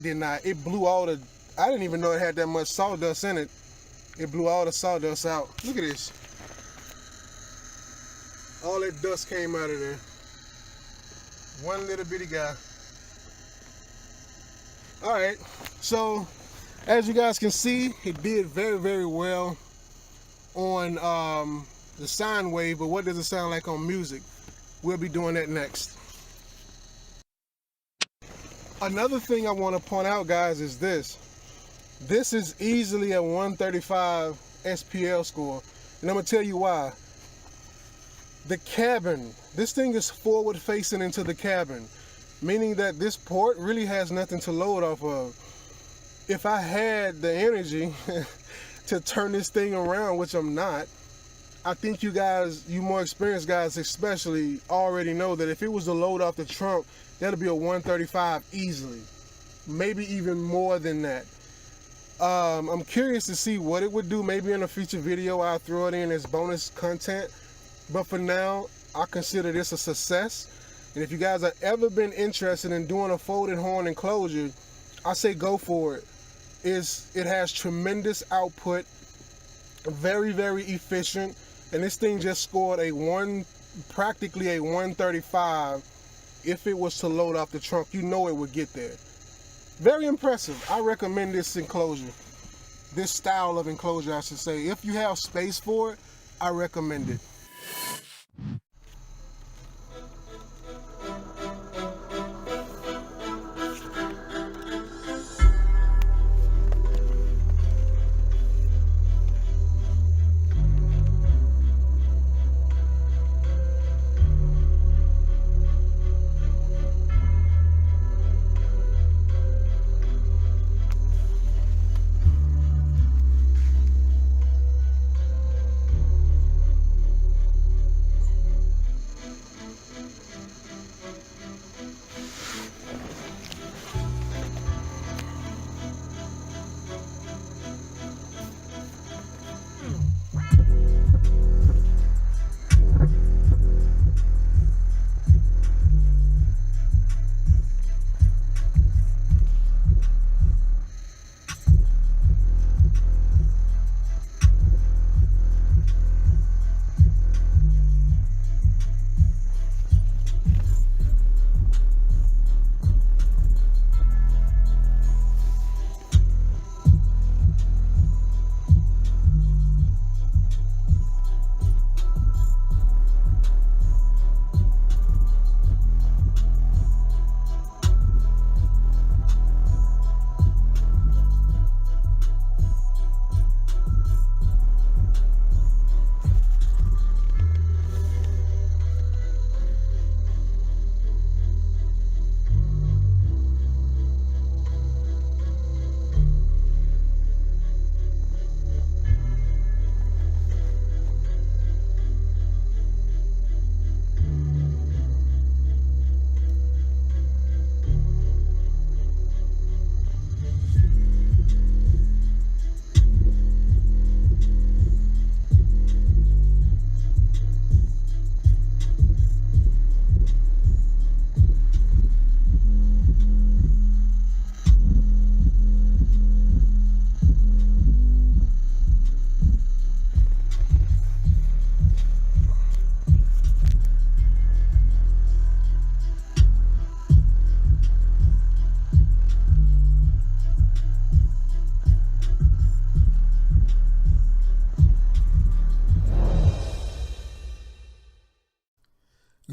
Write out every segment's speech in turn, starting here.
Did not. It blew all the, I didn't even know it had that much sawdust in it. It blew all the sawdust out. Look at this. All that dust came out of there. One little bitty guy. All right, so as you guys can see, it did very, very well on the sine wave, but what does it sound like on music? We'll be doing that next. Another thing I want to point out, guys, is this. This is easily a 135 SPL score, and I'm going to tell you why. The cabin, this thing is forward facing into the cabin, meaning that this port really has nothing to load off of. If I had the energy to turn this thing around, which I'm not, I think you guys, you more experienced guys especially, already know that if it was to load off the trunk, that'll be a 135 easily, maybe even more than that. I'm curious to see what it would do. Maybe in a future video I'll throw it in as bonus content, but for now I consider this a success. And if you guys have ever been interested in doing a folded horn enclosure, I say go for it. It has tremendous output, very, very efficient, and this thing just scored practically a 135. If it was to load off the trunk, you know it would get there. Very impressive. I recommend this enclosure, this style of enclosure, I should say. If you have space for it, I recommend it.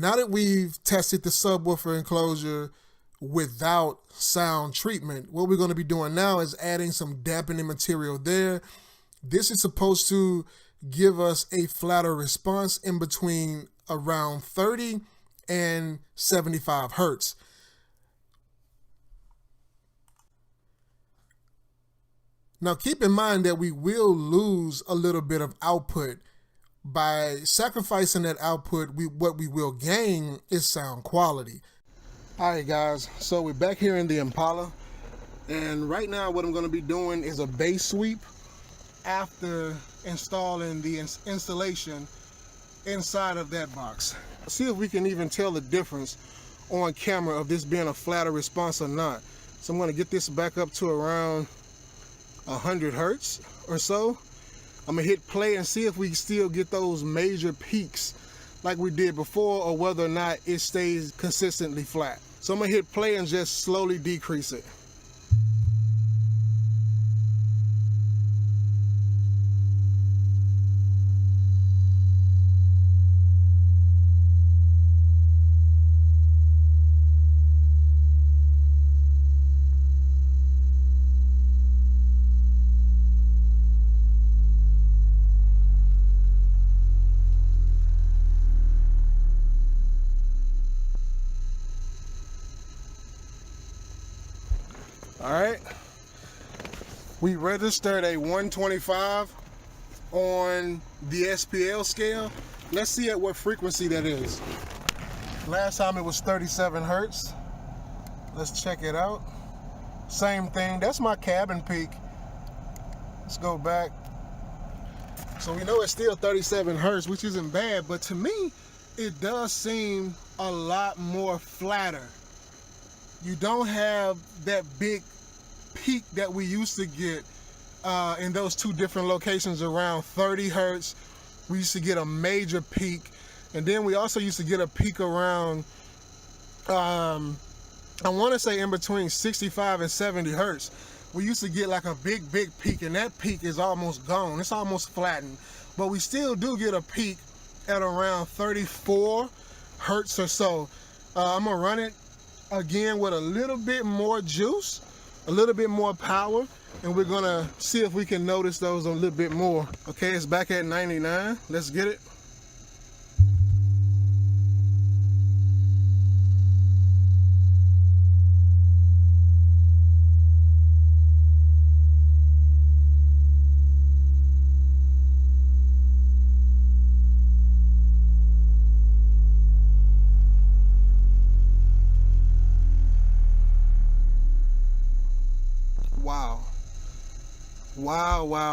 Now that we've tested the subwoofer enclosure without sound treatment, what we're going to be doing now is adding some dampening material there. This is supposed to give us a flatter response in between around 30 and 75 hertz. Now keep in mind that we will lose a little bit of output. By sacrificing that output, what we will gain is sound quality. All right, guys, so we're back here in the Impala, and right now what I'm going to be doing is a bass sweep after installing the installation inside of that box. See if we can even tell the difference on camera of this being a flatter response or not. So I'm gonna get this back up to around 100 hertz or so. I'm gonna hit play and see if we still get those major peaks like we did before, or whether or not it stays consistently flat. So I'm gonna hit play and just slowly decrease it. All right, we registered a 125 on the SPL scale. Let's see at what frequency that is. Last time it was 37 hertz. Let's check it out. Same thing, that's my cabin peak. Let's go back. So we know it's still 37 hertz, which isn't bad, but to me, it does seem a lot more flatter. You don't have that big peak that we used to get in those two different locations around 30 hertz. We used to get a major peak, and then we also used to get a peak around I want to say in between 65 and 70 hertz. We used to get like a big peak, and that peak is almost gone. It's almost flattened, but we still do get a peak at around 34 hertz or so. I'm gonna run it again with a little bit more juice, a little bit more power, and we're gonna see if we can notice those a little bit more. Okay, it's back at 99. Let's get it.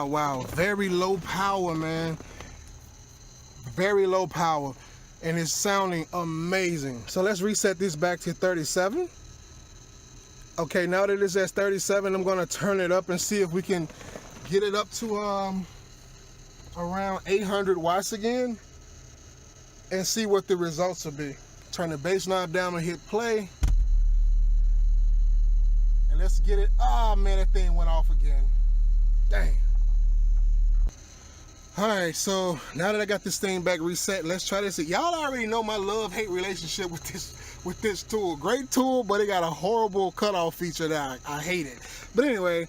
Wow. Very low power, man. Very low power. And it's sounding amazing. So let's reset this back to 37. Okay, now that it's at 37, I'm gonna turn it up and see if we can get it up to around 800 watts again and see what the results will be. Turn the bass knob down and hit play. And let's get it. Oh man, that thing went off again. Dang. All right, so now that I got this thing back reset, let's try this. Y'all already know my love-hate relationship with this tool. Great tool, but it got a horrible cutoff feature that I hate it. But anyway,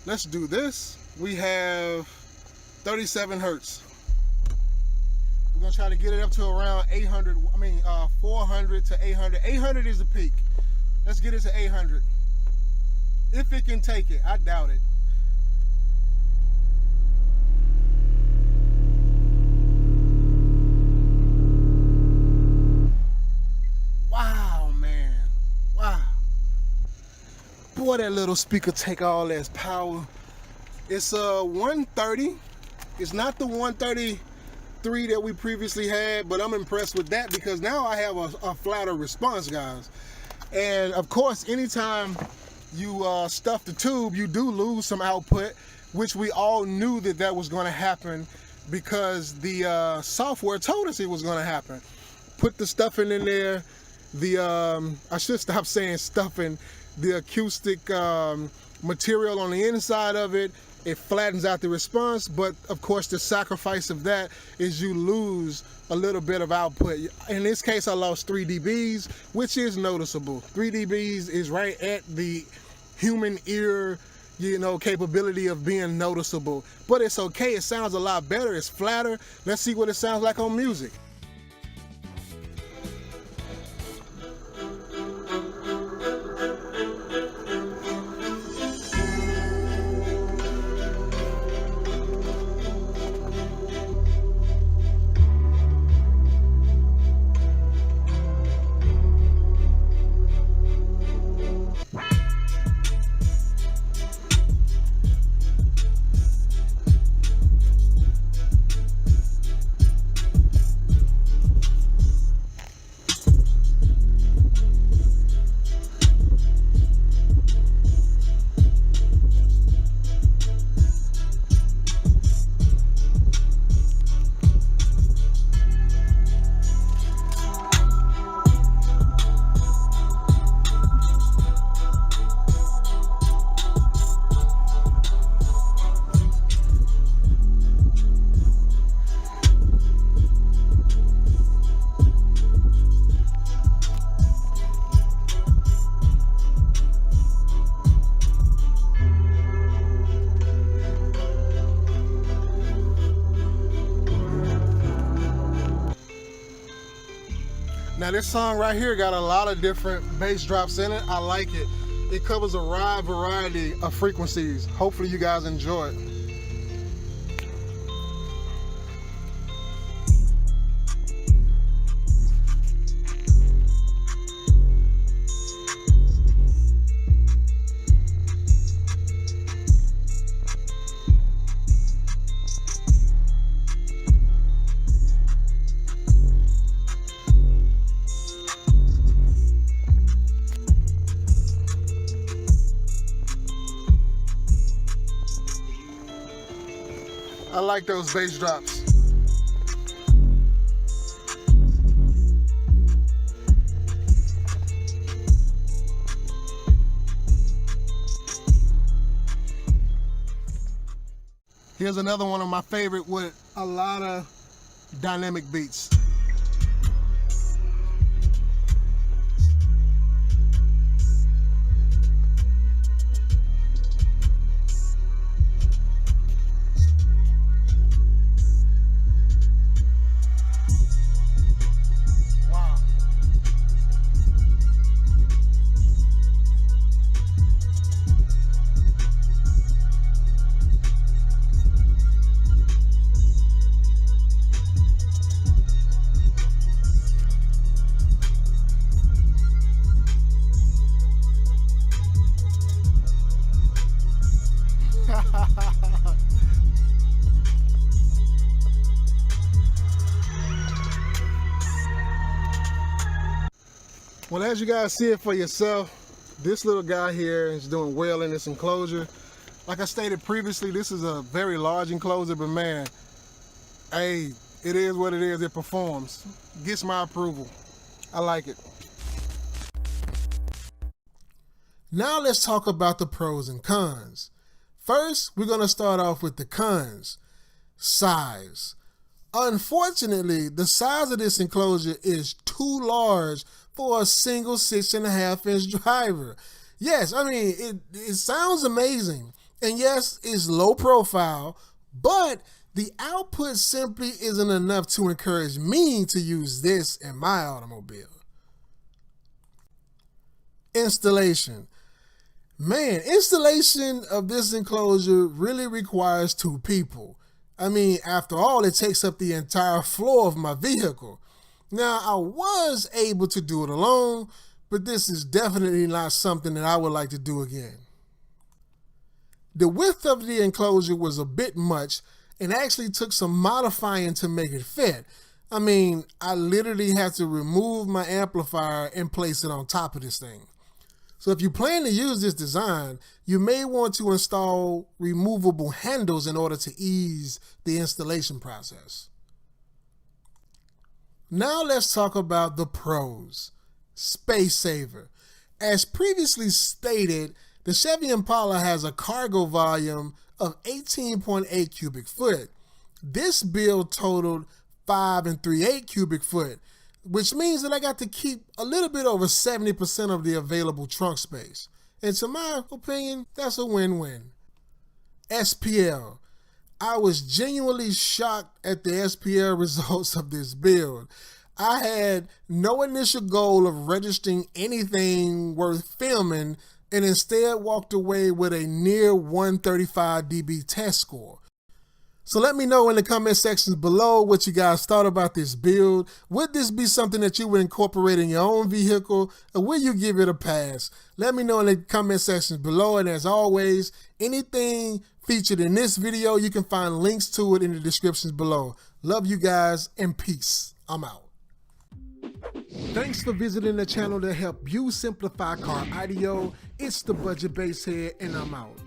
let's do this. We have 37 hertz. We're gonna try to get it up to around 800. 400 to 800. 800 is the peak. Let's get it to 800. If it can take it, I doubt it. Wow, man. Wow. Boy, that little speaker take all that power. It's 130. It's not the 133 that we previously had, but I'm impressed with that because now I have a flatter response, guys. And of course, anytime you stuff the tube, you do lose some output, which we all knew that was going to happen because the software told us it was going to happen. Put the stuffing in there. I should stop saying stuffing. The acoustic material on the inside of it, it flattens out the response, but of course the sacrifice of that is you lose a little bit of output. In this case, I lost 3 dBs, which is noticeable. 3 dBs is right at the human ear, capability of being noticeable. But it's okay, it sounds a lot better, it's flatter. Let's see what it sounds like on music. Now this song right here got a lot of different bass drops in it. I like it. It covers a wide variety of frequencies. Hopefully you guys enjoy it. I like those bass drops. Here's another one of my favorite with a lot of dynamic beats. Well, as you guys see it for yourself, this little guy here is doing well in this enclosure. Like I stated previously, this is a very large enclosure, but man, hey, it is what it is. It performs. Gets my approval. I like it. Now let's talk about the pros and cons. First, we're going to start off with the cons. Size. Unfortunately, the size of this enclosure is too large for a single 6.5-inch driver. Yes, I mean, it sounds amazing. And yes, it's low profile, but the output simply isn't enough to encourage me to use this in my automobile. Installation. Man, installation of this enclosure really requires 2 people. I mean, after all, it takes up the entire floor of my vehicle. Now, I was able to do it alone, but this is definitely not something that I would like to do again. The width of the enclosure was a bit much and actually took some modifying to make it fit. I mean, I literally had to remove my amplifier and place it on top of this thing. So if you plan to use this design, you may want to install removable handles in order to ease the installation process. Now let's talk about the pros. Space saver. As previously stated, the Chevy Impala has a cargo volume of 18.8 cubic foot. This build totaled 5 3/8 cubic foot, which means that I got to keep a little bit over 70% of the available trunk space. And to my opinion, that's a win-win. SPL. I was genuinely shocked at the SPL results of this build. I had no initial goal of registering anything worth filming and instead walked away with a near 135 dB test score. So let me know in the comment sections below what you guys thought about this build. Would this be something that you would incorporate in your own vehicle, or will you give it a pass? Let me know in the comment sections below, and as always, anything featured in this video, you can find links to it in the descriptions below. Love you guys, and peace. I'm out. Thanks for visiting the channel to help you simplify car audio. It's the Budget Basshead, and I'm out.